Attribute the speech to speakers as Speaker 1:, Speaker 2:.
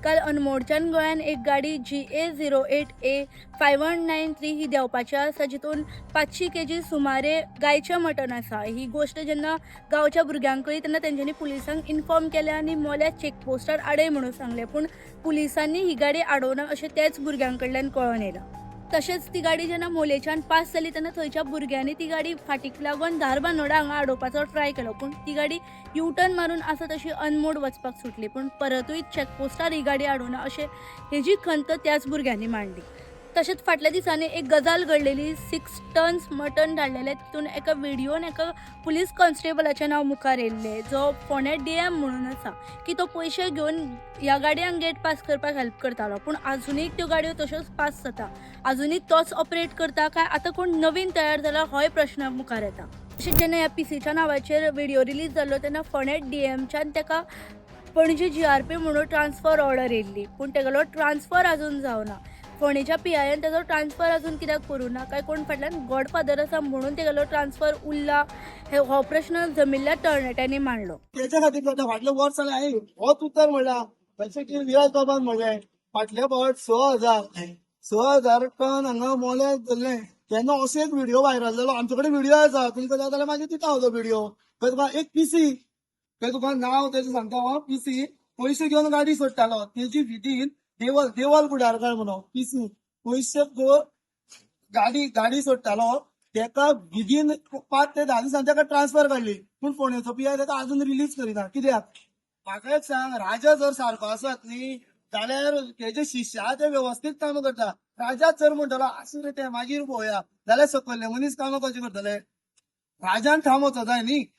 Speaker 1: काल अनमोडच्यान गोंयान एक गाडी GA08A5193 ही देंवपाची आसा, जितून 500 kg सुमारे गायचें मटण आसा। ही गोष्ट जेन्ना गांवच्या भुरग्यांक कळ्ळी तेन्ना तेंच्यांनी पुलिसांक इन्फॉर्म केलें आनी मोल्या चेकपोस्टार आडय म्हणून सांगलें, पूण पुलिसांनी ही गाडी आडोवना अशें त्याच भुरग्यां कडल्यान कळोन येयलां। तशेंच ती गाडी जेन्ना मोलेच्यान पास जाली तेन्ना थंयच्या भुरग्यांनी ती गाडी फाटीक लागून धारबांदोडा हांगा आडोवपाचो ट्राय केलो, पूण ती गाडी यू-टर्न मारून आसा तशी अनमोड वचपाक सुटली, पूण परतूय चॅकपोस्टार ही गाडी आडोवना अशें हेजी खंत त्याच भुरग्यांनी मांडली। तशेंच फाटल्या दिसांनी एक गजाल घडलेली, 6 टन्स मटण धाडलेले, तितून एका व्हिडिओन एका पुलीस कॉन्स्टेबलाचें नांव मुखार येयल्लें, जो फोंड्या DM म्हणून आसा, की तो पयशे घेवन ह्या गाडयांक गेट पास करपाक हेल्प करतालो, पूण आजुनूय त्यो गाडयो तश्योच पास जाता। आजुनूय तोच ऑपरेट करता काय आतां कोण नवीन तयार जाला होय प्रश्न मुखार येता। तशेंच जेन्ना ह्या PCच्या नांवाचेर व्हिडिओ रिलीज जाल्लो तेन्ना फोंड्या DMच्यान तेका पणजी GRP म्हणून ट्रान्सफर ऑर्डर येयल्ली, पूण तेगेलो ट्रान्सफर आजून जावना। फोंडेच्या PIन तेजो ट्रान्सफर आजून कित्याक करूं ना, काय कोण फाटल्यान गॉडफादर आसा म्हणून तेगेलो ट्रान्सफर उरला, हो प्रश्न जमिल्ल्या तरणाट्यांनी मांडलो।
Speaker 2: त्याच्या खातीर करता फाटले वर्स जालें हांवें होच उतर म्हणला खंयचे की विराज बाबान म्हणलें फाटले फावट 6,000 टन हांगा मोले धरले तेन्ना असो एक व्हिडिओ व्हायरल जालो। आमचे कडेन व्हिडिओ आसा, तुमकां जाय जाल्यार मागीर दिता हांव तो व्हिडिओ। थंय तुका एक PC, थंय तुका नांव तेजें सांगता हांव, PC पयशे घेवन गाडी सोडटालो, तेजी विधीन देवल कुडारकर म्हणून PC पयशे घेवन गाडी सोडटालो, तेका विधीन 5 ते 10 दिसांनी तेका ट्रान्सफर काडली, पूण फोंडेचो PI तेका अजून रिलीज करिना। कित्याक म्हाका एक सांग, राजा जर सारको आसत न्ही जाल्यार तेजे शिष्य आहा ते व्यवस्थीत काम करता। राजाच जर म्हणटलो आसूं रे ते मागीर पळोवया जाल्यार सकयले मनीस काम कशें करतले? राजान ठाम वचो जाय न्ही।